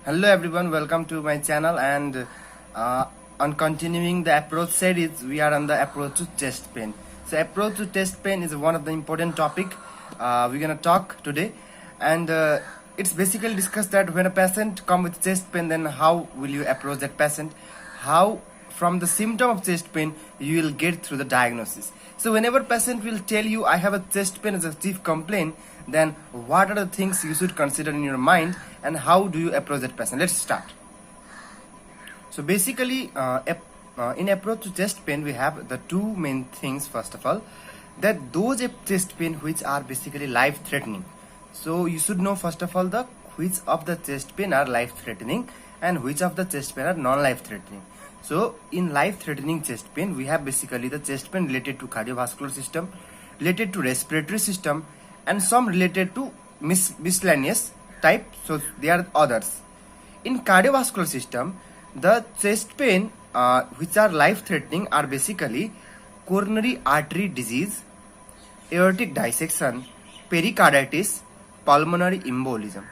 Hello everyone, welcome to my channel and on continuing the approach series, we are on the approach to chest pain. So approach to chest pain is one of the important topic we're gonna talk today, and it's basically discussed that when a patient come with chest pain, then how will you approach that patient? How from the symptom of chest pain you will get through the diagnosis. So whenever patient will tell you I have a chest pain as a chief complaint, then what are the things you should consider in your mind and how do you approach that patient? Let's start. So basically in approach to chest pain we have the two main things. First of all, that those chest pain which are basically life threatening. So you should know first of all the which of the chest pain are life threatening and which of the chest pain are non-life threatening. So in life threatening chest pain we have basically the chest pain related to cardiovascular system, related to respiratory system, and some related to miscellaneous type. So they are others. In cardiovascular system, the chest pain which are life threatening are basically coronary artery disease, aortic dissection, pericarditis, pulmonary embolism.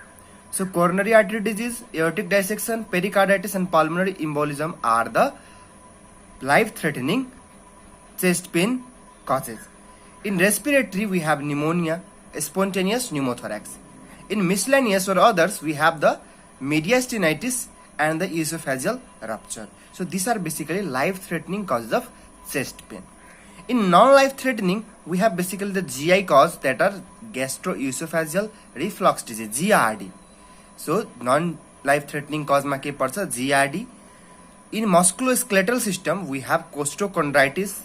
So coronary artery disease, aortic dissection, pericarditis and pulmonary embolism are the life threatening chest pain causes. In respiratory we have pneumonia, spontaneous pneumothorax. In miscellaneous or others we have the mediastinitis and the esophageal rupture. So these are basically life threatening causes of chest pain. In non-life threatening we have basically the GI cause, that are gastroesophageal reflux disease, GERD. So non-life threatening cause ma ke parcha, GERD. In musculoskeletal system we have costochondritis,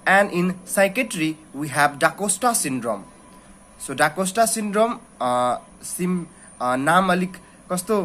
and in psychiatry we have Da Costa syndrome. So Da Costa syndrome नाम अलिक कस्तो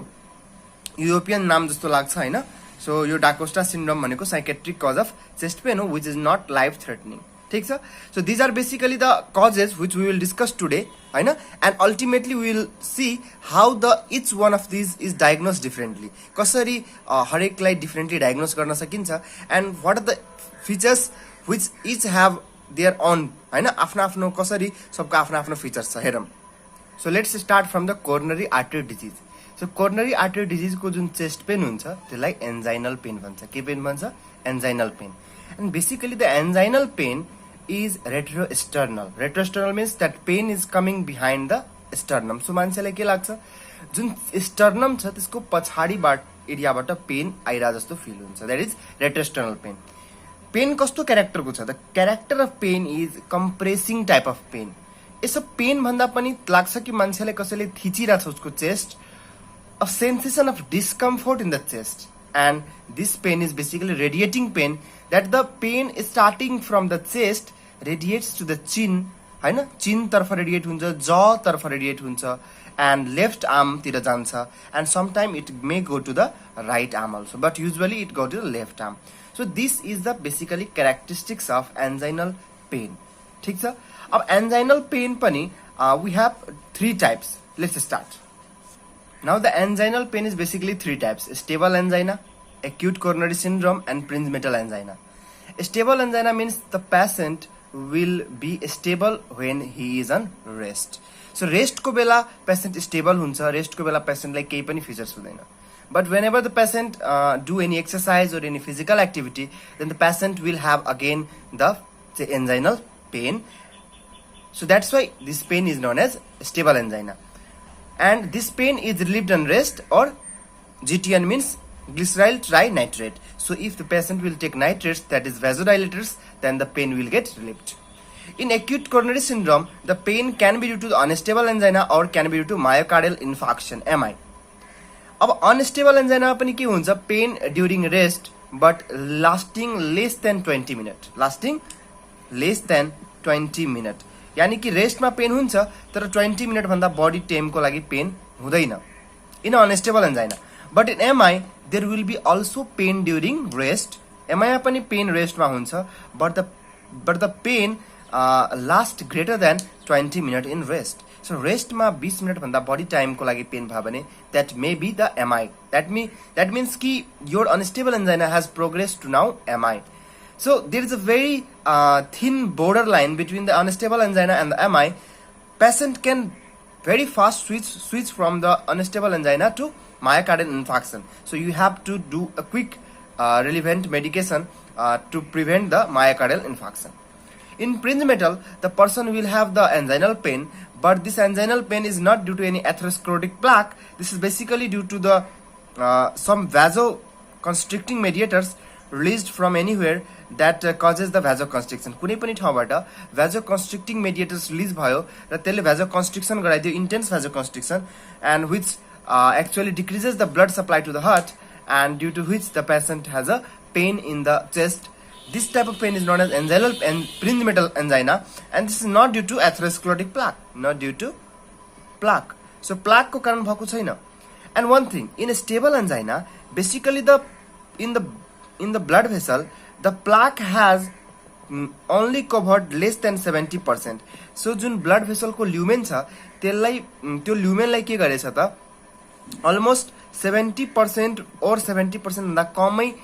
European नाम जस्तो लाग्छ हैन. सो यो Da Costa syndrome भनेको psychiatric कज of chest pain हो which is not life threatening. ठीक छ. So these are basically the causes which we will discuss today Hahn, and ultimately we will see how the each one of these is diagnosed differently. कसरी हरेकलाई differently diagnose गर्न सकिन्छ, and what are the features which each have their own हैन, आफ्नो आफ्नो कसरी सबको आफ्नो आफ्नो features छ हेरौं. So let's start from the coronary artery disease. So coronary artery disease को जुन chest pain हुन्छ त्यसलाई angina pain भन्छ. के pain भन्छ? Angina pain. And basically the angina pain is retrosternal. Retrosternal means that pain is coming behind the sternum. So मान्छेलाई के लाग्छ, जुन sternum छ त्यसको पछाडी एरियाबाट पेन आइरा जस्तो फिल हुन्छ. That is retrosternal pain. Pain कस्तो क्यारेक्टरको छ? The character of pain is compressing type of pain. यसो पेन भन्दा पनि लाग्छ कि मान्छेले कसैले थिचिरहेको छ उसको chest, a sensation of discomfort in the chest, and this pain is basically radiating pain, that the pain starting from the chest radiates to the chin हैन, चिन तर्फ रेडिएट हुन्छ, ज तर्फ रेडिएट हुन्छ, एन्ड लेफ्ट आर्म तिर जान्छ, and sometime it may go to the right arm also, but usually it go to the left arm. So this is the basically characteristics of anginal pain. ठीक छ. अब anginal pain पनि we have three types. Let's start. Now the anginal pain is basically three types: stable angina, acute coronary syndrome, and prinzmetal angina. Stable angina means the patient will be stable when he is on rest. So rest को बेला patient stable हुन्छ, rest को बेला patient लाई केही पनि features हुँदैन. But whenever the patient do any exercise or any physical activity, then the patient will have again the anginal pain. So that's why this pain is known as stable angina. And this pain is relieved on rest, or GTN means glyceryl trinitrate. So if the patient will take nitrates, that is vasodilators, then the pain will get relieved. In acute coronary syndrome, the pain can be due to the unstable angina or can be due to myocardial infarction, MI. अब unstable angina पनि के हुन्छ, pain during rest but lasting less than 20 minute, lasting less than 20 minute, यानी कि रेस्टमा pen हुन्छ तर 20 minute भन्दा बढी टाइमको लागि पेन हुँदैन in unstable angina. But in MI there will be also pain during rest. एमआईमा पनि पेन रेस्टमा हुन्छ, but the pain last greater than 20 minute in rest. So rest मा 20 मिनट भन्दा बढी टाइम को लागि पेन भयो भने that may be the MI. That means कि your unstable angina has progressed to now MI. So there is a very thin borderline between the unstable angina and the MI. Patient can very fast switch from the unstable angina to myocardial infarction. So you have to do a quick relevant medication to prevent the myocardial infarction. In prinzmetal, the person will have the anginal pain, but this anginal pain is not due to any atherosclerotic plaque. This is basically due to the some vasoconstricting mediators released from anywhere that causes the vasoconstriction. कुनै पनि ठाउँबाट vasoconstricting mediators release भयो र त्यसले vasoconstriction गराइदियो, intense vasoconstriction, and which actually decreases the blood supply to the heart, and due to which the patient has a pain in the chest. This type of pain is known as anginal and prinzmetal angina, and this is not due to atherosclerotic plaque, not due to plaque. So plaque को कारण भएको छैन. And one thing, in a stable angina, basically in the blood vessel, the plaque has only covered less than 70%. So Jun blood vessel को lumen छ त्यसलाई त्यो lumen लाई के गरेछ त almost 70% or 70% भन्दा कमै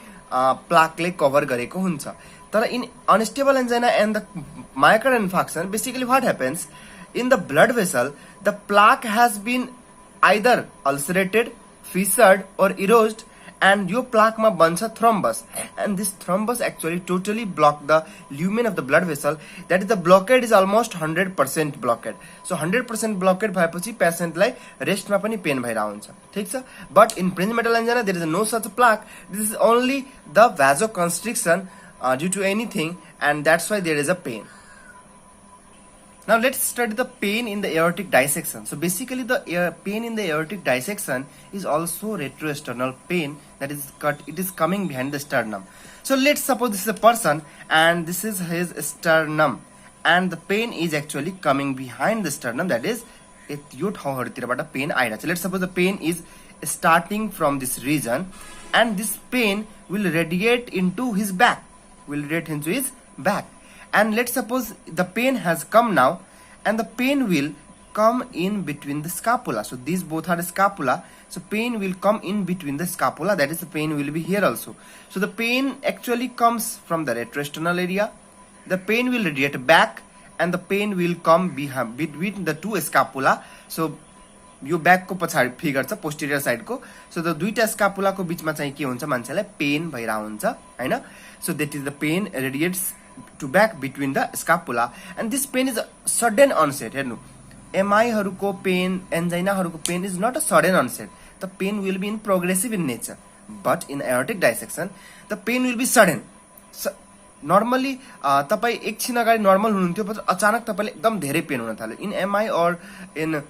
plaque ले cover गरेको हुन्छ. तर in unstable angina and the myocardial infarction, basically what happens, in the blood vessel, the plaque has been either ulcerated, fissured or erosed, and your plaque ma bन्छ thrombus, and this thrombus actually totally block the lumen of the blood vessel. That is, the blockade is almost 100% blockade. So 100% blockade भएपछि patient लाई rest मा पनि pain भइरा हुन्छ. ठीक छ. But in prinzmetal angina there is no such plaque. This is only the vasoconstriction due to anything, and that's why there is a pain. Now let's study the pain in the aortic dissection. So basically the pain in the aortic dissection is also retroesternal pain, that is it is coming behind the sternum. So let's suppose this is a person and this is his sternum, and the pain is actually coming behind the sternum, that is yo ठाउँहरुतिरबाट pain आइरहेछ. Let's suppose the pain is starting from this region, and this pain will radiate into his back, and let's suppose the pain has come now, and the pain will come in between the scapula. So these both are the scapula, so pain will come in between the scapula, that is the pain will be here also. So the pain actually comes from the retroesternal area, the pain will radiate back, and the pain will come behind between the two scapula. So yo back को पछाडी figure छ posterior side को. So the दुईटा scapula को बीचमा चाहिँ के हुन्छ, मान्छेलाई पेन भइरा हुन्छ हैन. So that is the pain radiates to back between the scapula, and this pain is a sudden onset. हेर्नु, MI हरुको pain, angina हरुको pain is not a sudden onset. The pain will be in progressive in nature, but in aortic dissection the pain will be sudden. Normally तपाई एकछिन अगाडि normal हुनुहुन्थ्यो, पछि अचानक तपाईले एकदम धेरै पेन हुन थाल्यो. In MI or in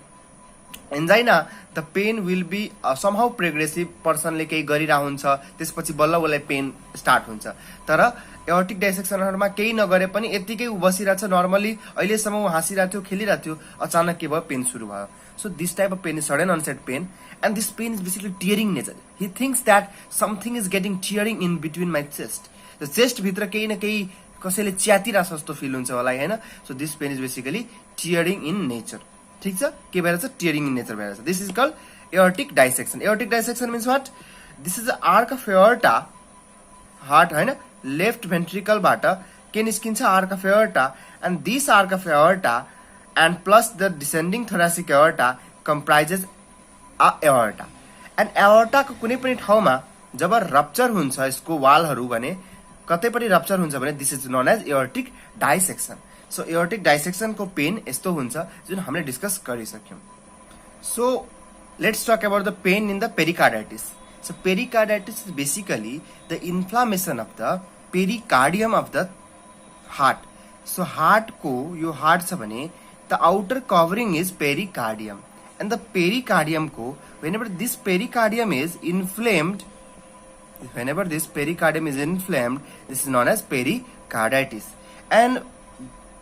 angina the pain will be somehow progressive. person ले केही गरिरा हुन्छ, त्यसपछि बल्ल उलाई पेन स्टार्ट हुन्छ. तर एओर्टिक डाइसेक्सनहरुमा केही नगरे पनि यतिकै बसिराछ, नर्मली अहिलेसम्म उ हाँसिरा थियो, खेलिरा थियो, अचानक के भयो, पेन सुरु भयो. So this type of pain is sudden onset pain, and this pain is basically tearing nature. He thinks that something is getting tearing in between my chest. The chest भित्र केही न केही कसैले च्यातिरा जस्तो फिल हुन्छ होला हैन. So this pain is basically tearing in nature. ठीक छ, के भइराछ, tearing in nature भइराछ. This is called aortic dissection. Aortic dissection means what? This is the arc of aorta, heart Hahn, left ventricle बाट के निस्किन्छ, arc of aorta, and this arc of aorta and plus the descending thoracic aorta comprises a aorta. And aorta को कुनै पनि ठाउँमा जब rupture हुन्छ यसको वालहरु भने, कतैपटि रप्चर हुन्छ भने, this is known as aortic dissection. So aortic dissection को पेन यस्तो हुन्छ जुन हामीले discuss गरिसक्यौं. So let's talk about the pain in the pericarditis. So pericarditis is basically the inflammation of the pericardium of the heart. So heart को, यो heart छ भने the outer covering is pericardium, and the pericardium को, whenever this pericardium is inflamed, this is known as pericarditis. And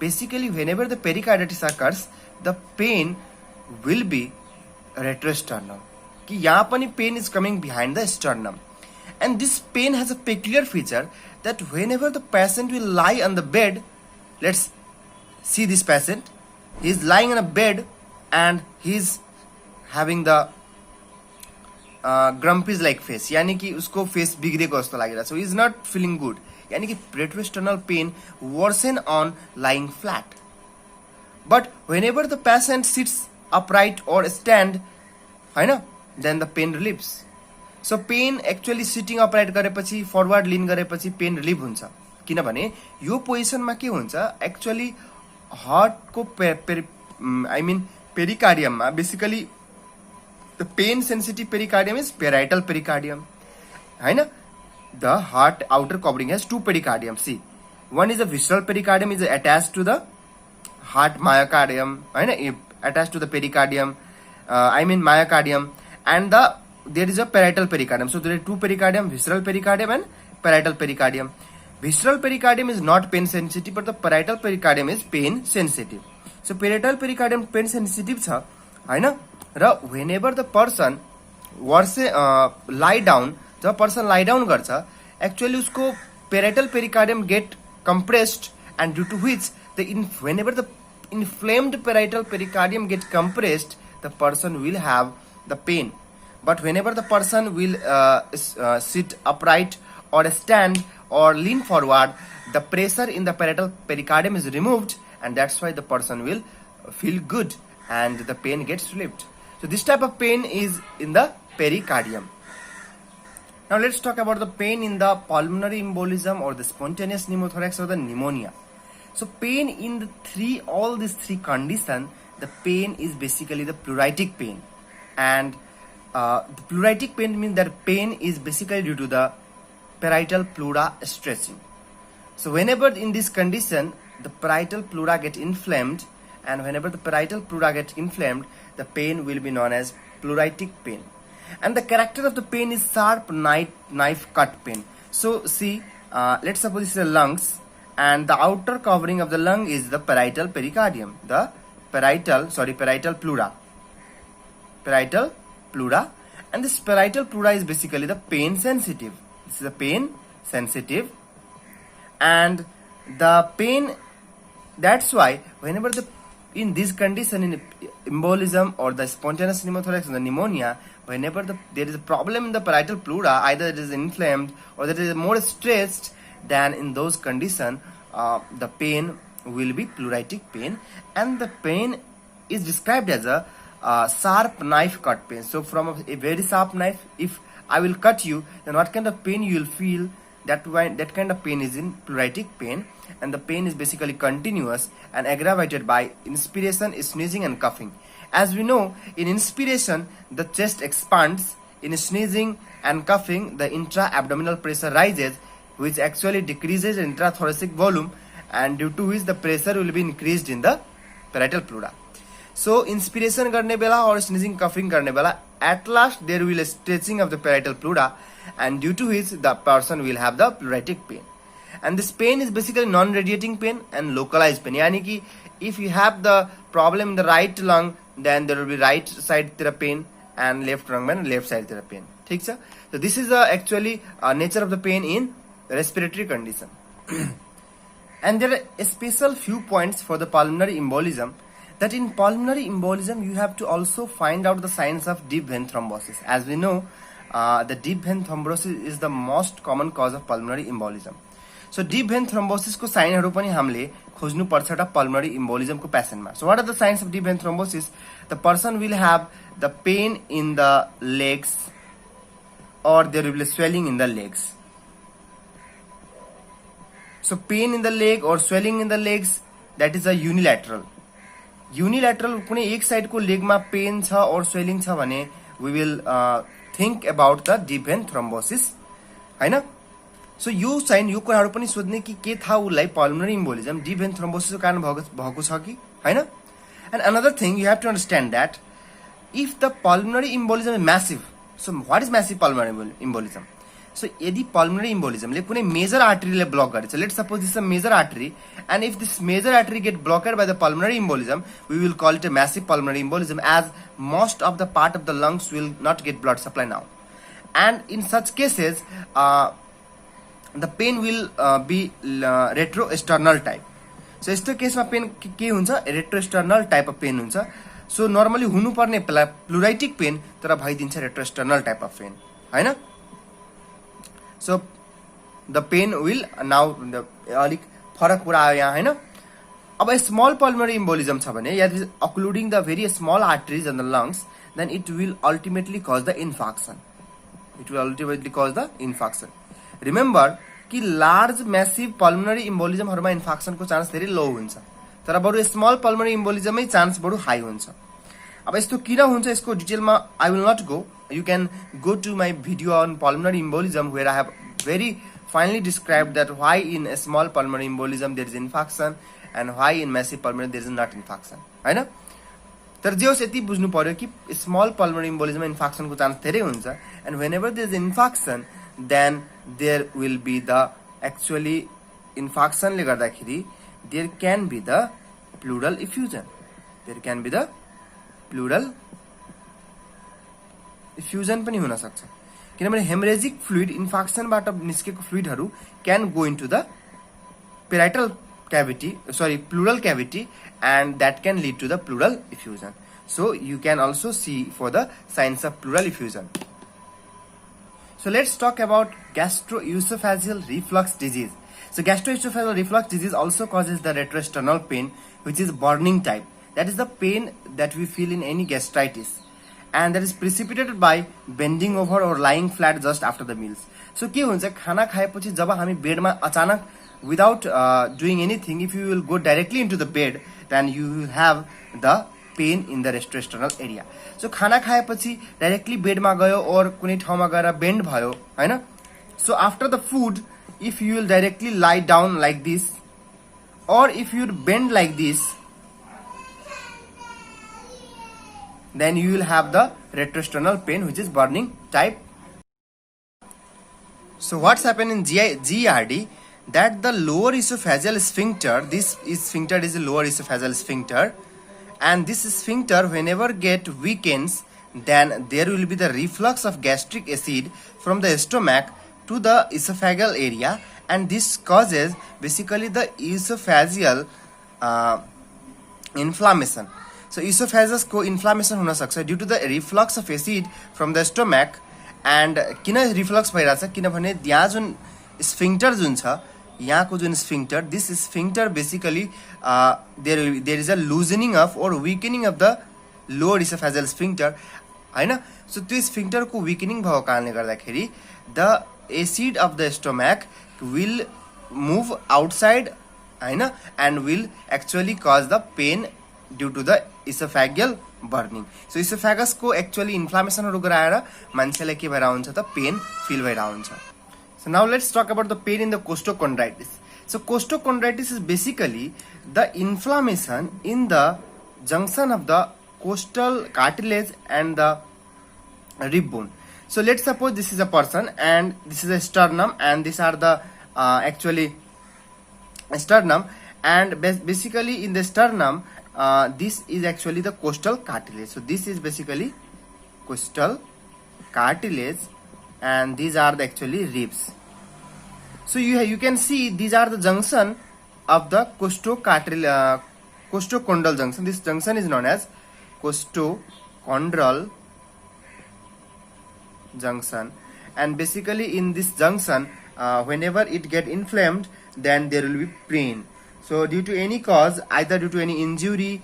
basically whenever the pericarditis occurs, the pain will be retrosternal. कि यहाँ पनि pain is coming behind the sternum, and this pain has a peculiar feature that whenever the patient will lie on the bed, let's see this patient, he is lying on a bed and he is having the grumpies like face, यानी कि उसको face बिग्रेको जस्तो लागिरहेछ. So he is not feeling good, यानी कि retrosternal pain worsen on lying flat. But whenever the patient sits upright or stand, Hahn, then the pain relieves. So pain actually sitting upright गरेपछि forward lean गरेपछि pain relieve हुन्छ, किनभने यो पोजिसनमा के हुन्छ actually heart को I mean pericardium basically the pain sensitive pericardium is parietal pericardium, हैन. The heart outer covering has two pericardium. See, one is the visceral pericardium is attached to the heart myocardium, हैन, attached to the pericardium, I mean myocardium, and there is a parietal pericardium. So there are two pericardium, visceral pericardium and parietal pericardium. Visceral pericardium is not pain sensitive, but the parietal pericardium is pain sensitive. So parietal pericardium pain sensitive छ, हैन, र whenever the person lie down, जब person lie down गर्छ actually उसको parietal pericardium get compressed, and due to which whenever the inflamed parietal pericardium get compressed, the person will have the pain. But whenever the person will sit upright or stand or lean forward, the pressure in the parietal pericardium is removed, and that's why the person will feel good and the pain gets relieved. So this type of pain is in the pericardium. Now let's talk about the pain in the pulmonary embolism or the spontaneous pneumothorax or the pneumonia. So pain in all these three conditions, the pain is basically the pleuritic pain. And the pleuritic pain means that pain is basically due to the parietal pleura stretching. So whenever in this condition, the parietal pleura get inflamed, and whenever the parietal pleura get inflamed, the pain will be known as pleuritic pain. And the character of the pain is sharp knife cut pain. So see, let's suppose this is the lungs, and the outer covering of the lung is the parietal pericardium, the parietal pleura. Parietal pleura, and this parietal pleura is basically the pain sensitive. This is the pain sensitive, and the pain, that's why whenever in this condition, in embolism or the spontaneous pneumothorax or the pneumonia, whenever there is a problem in the parietal pleura, either it is inflamed or that it is more stressed, then in those conditions, the pain will be pleuritic pain, and the pain is described as a sharp knife cut pain. So from a very sharp knife, if I will cut you, then what kind of pain you will feel, that kind of pain is in pleuritic pain. And the pain is basically continuous and aggravated by inspiration, sneezing and coughing. As we know, in inspiration, the chest expands. In sneezing and coughing, the intra-abdominal pressure rises, which actually decreases intrathoracic volume, and due to which the pressure will be increased in the parietal pleura. So inspiration गर्ने बेला or sneezing coughing गर्ने बेला, at last there will be a stretching of the parietal pleura, and due to which the person will have the pleuritic pain. And this pain is basically non-radiating pain and localized pain. यानी कि if you have the problem in the right lung, then there will be right side तिर pain, and left lung में left side तिर pain. ठीक छ? So this is actually nature of the pain in respiratory condition. And there are a special few points for the pulmonary embolism, that in pulmonary embolism you have to also find out the signs of deep vein thrombosis. As we know, the deep vein thrombosis is the most common cause of pulmonary embolism. So deep vein thrombosis को साइनहरु पनि हामीले खोज्नु पर्छ त pulmonary embolism को पेशेन्टमा. So what are the signs of deep vein thrombosis? The person will have the pain in the legs, or there will be swelling in the legs. So pain in the leg or swelling in the legs, that is a unilateral. Unilateral कुनै एक side को लेगमा pen छ or swelling छ भने we will think about the deep vein thrombosis, हैन? So यो sign यो कुराहरु पनि सोध्ने कि के थाहा उलाई pulmonary embolism deep vein thrombosis को कारण भएको छ कि हैन? And another thing you have to understand that if the pulmonary embolism is massive, so what is massive pulmonary embolism? So यदि pulmonary embolism ले कुनै major artery ले block गरेछ, let's suppose this is a major artery, and if this major artery get blocked by the pulmonary embolism, we will call it a massive pulmonary embolism, as most of the part of the lungs will not get blood supply now. And in such cases, the pain will be retroesternal type. So यस्तो केसमा pen के हुन्छ, retroesternal type of pain हुन्छ. So normally हुनु पर्ने pleuritic pain तर भइदिन्छ retroesternal type of pain, Hahn? So the pain will now अलिक फरक कुरा आयो यहाँ, हैन? अब स्मल पल्मोनरी इम्बोलिजम छ भने या occluding the very small arteries in the lungs, then it will ultimately cause the infarction. It will ultimately cause the infarction. Remember कि लार्ज म्यासिभ पल्मोनरी इम्बोलिजमहरुमा इन्फाक्सनको चान्स धेरै लो हुन्छ, तर बरु स्मल पल्मोनरी इम्बोलिजममै चान्स बरु हाई हुन्छ. अब यस्तो किन हुन्छ यसको डिटेलमा I will not go. You can go to my video on pulmonary embolism where I have very finely described that why in a small pulmonary embolism there is infarction and why in massive pulmonary there is not infarction. हैन, तर जे होस् यति बुझ्नु पर्यो कि small pulmonary इम्बोलिजममा इन्फाक्सनको chance धेरै हुन्छ, end whenever there is infarction then there will be the actually infarctionले गर्दाखेरि there can be the pleural effusion. There can be the pleural इफ्युजन पनि हुन सक्छ, किनभने हेमरेजिक फ्लुइड इन्फाक्सनबाट निस्केको फ्लुइडहरू can go into the parietal cavity, pleural cavity, and that can lead to the pleural effusion. So you can also see for the signs of pleural effusion. So let's talk about gastroesophageal reflux disease. So gastroesophageal reflux disease also causes the retroesternal pain, which is burning type. That is the pain that we feel in any gastritis, and that is precipitated by bending over or lying flat just after the meals. So के हुन्छ, खाना खाएपछि जब हामी बेडमा अचानक without doing anything, if you will go directly into the bed, then you will have the pain in the retroesternal area. So खाना खाएपछि डाइरेक्टली बेडमा गयो और कुनै ठाउँमा गएर बेन्ड भयो हैन. So after the food, if you will directly lie down like this or if you bend like this, then you will have the retroesternal pain, which is burning type. So what's happened in GERD, that the lower esophageal sphincter, this sphincter is the lower esophageal sphincter, and this sphincter whenever get weakens, then there will be the reflux of gastric acid from the stomach to the esophageal area, and this causes basically the esophageal inflammation. So esophagus को inflammation हुन सक्छ due to the reflux of acid from the stomach. And किन reflux भइरहेछ, किनभने यहाँ जुन sphincter जुन छ, यहाँको जुन sphincter, this sphincter basically there is a loosening of or weakening of the lower oesophageal sphincter हैन. सो त्यो स्फिङ्क्टरको विकनिङ भएको कारणले गर्दाखेरि the acid of the stomach will move outside हैन, and will actually cause the pain due to the oesophageal burning. So oesophagus को actually इन्फ्लामेसनहरू गराएर मान्छेलाई के भइरहेको हुन्छ त पेन फिल भइरहेको हुन्छ. So now let's talk about the pain in the costochondritis. So costochondritis is basically the inflammation in the junction of the costal cartilage and the rib bone. So let's suppose this is a person and this is a sternum and these are the actually sternum, and basically in the sternum this is actually the costal cartilage. So this is basically costal cartilage and these are the actually ribs. So you can see these are the junction of the costochondral junction. This junction is known as costochondral junction, and basically in this junction whenever it get inflamed, then there will be pain. So due to any cause, either due to any injury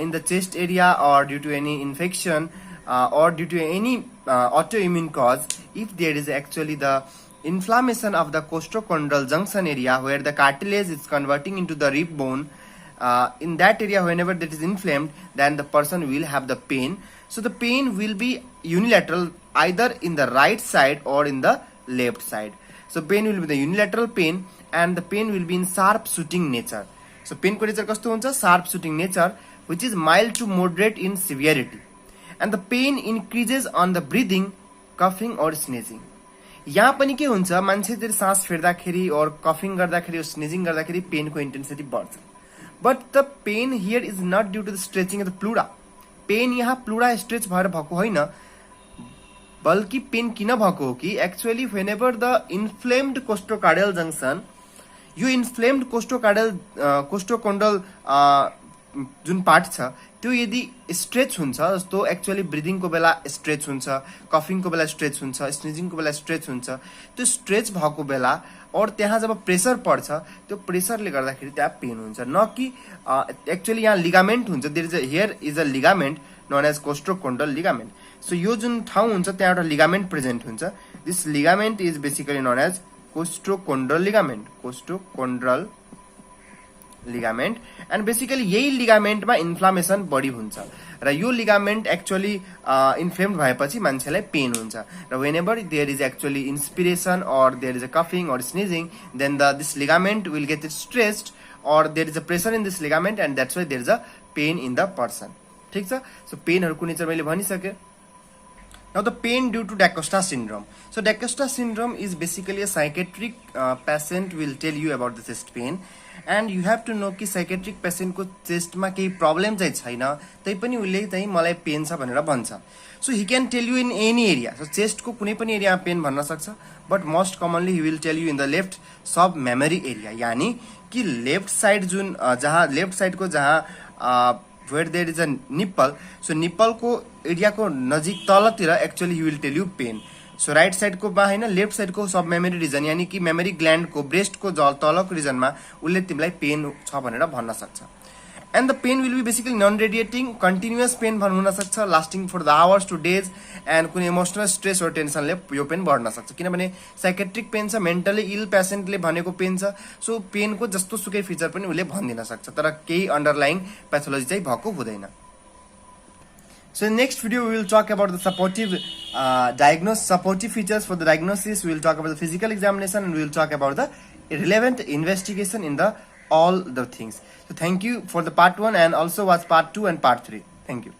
in the chest area or due to any infection or due to any autoimmune cause, if there is actually the inflammation of the costochondral junction area where the cartilage is converting into the rib bone, in that area whenever that is inflamed, then the person will have the pain. So the pain will be unilateral, either in the right side or in the left side. So pain will be the unilateral pain and the pain will be in sharp shooting nature. So pain को nature कस्तो हुन्छ, sharp shooting nature, which is mild to moderate in severity, and the pain increases on the breathing, coughing or sneezing. यहाँ पनि के हुन्छ, मान्छेले सास फेर्दाखेरि और कफिङ गर्दाखेरि और स्निजिङ गर्दाखेरि पेनको इन्टेन्सिटी बढ्छ. But the pain here is not due to the stretching of the pleura. Pain यहाँ प्लुरा स्ट्रेच भएर भएको होइन, बल्कि पेन किन भएको हो कि actually whenever the inflamed costocardial junction, यो इन्फ्लेम्ड कोस्टोकार्डियल कोस्टोकोन्डल जुन पार्ट छ त्यो यदि स्ट्रेच हुन्छ, जस्तो एक्चुअली ब्रिदिङको बेला स्ट्रेच हुन्छ, कफिङको बेला स्ट्रेच हुन्छ, स्निजिङको बेला स्ट्रेच हुन्छ, त्यो स्ट्रेच भएको बेला और त्यहाँ जब प्रेसर पर्छ त्यो प्रेसरले गर्दाखेरि त्यहाँ पेन हुन्छ, न कि एक्चुअली यहाँ लिगामेन्ट हुन्छ। There is here is a ligament known as costochondral ligament. So यो जुन ठाउँ हुन्छ त्यहाँ एउटा लिगामेन्ट प्रेजेन्ट हुन्छ। This ligament is basically known as costochondral ligament, costochondral ligament. And basically यही लिगामेन्टमा इन्फ्लामेसन बढी हुन्छ र यो लिगामेन्ट एक्चुअली इन्फ्लेम्ड भएपछि मान्छेलाई पेन हुन्छ। र whenever there is actually inspiration or there is a कफिङ or sneezing, then this ligament will get stretched और there is a pressure in this ligament and that's why there is a pain in the person. ठिक छ। सो पेनहरूको nature मैले भनिसकेँ। Now the pain due to Da Costa syndrome. So Da Costa syndrome is basically a psychiatric patient will tell you about the chest pain, and you have to know कि psychiatric patient को chest मा केही problem चाहिँ छैन, तैपनि उले चाहिँ मलाई पेन छ भनेर भन्छ। So he can tell you in any area. So chest को कुनै पनि एरियामा पेन भन्न सक्छ, but most commonly he will tell you in the left sub mammary area, यानी कि लेफ्ट साइड जुन जहाँ लेफ्ट साइड को जहाँ where there is a nipple, so nipple को एरिया को नजिक तलतिर actually you will tell you pain. So right side को बा हैन, लेफ्ट साइड को सब मेमोरी रिजन यानी कि मेमोरी ग्ल्यान्ड को ब्रेस्ट को तलको रिजनमा उले तिमीलाई पेन छ भनेर भन्न सक्छ। And the pain will be basically non radiating, continuous pain हुन सक्छ, lasting for the hours to days, and कुनै इमोसनल स्ट्रेस और टेन्सनले यो पेन बढ्न सक्छ। किनभने साइकेट्रिक पेन छ, मेन्टली इल पेसेन्टले भनेको पेन छ। सो पेनको जस्तो सुकै फिचर पनि उसले भनिदिन सक्छ, तर केही अन्डरलाइङ प्याथोलोजी चाहिँ भएको हुँदैन। So in next video we will talk about the supportive supportive features for the diagnosis. We will talk about the physical examination, and we will talk about the relevant investigation in the all the things. So thank you for the part 1, and also watch part 2 and part 3. Thank you.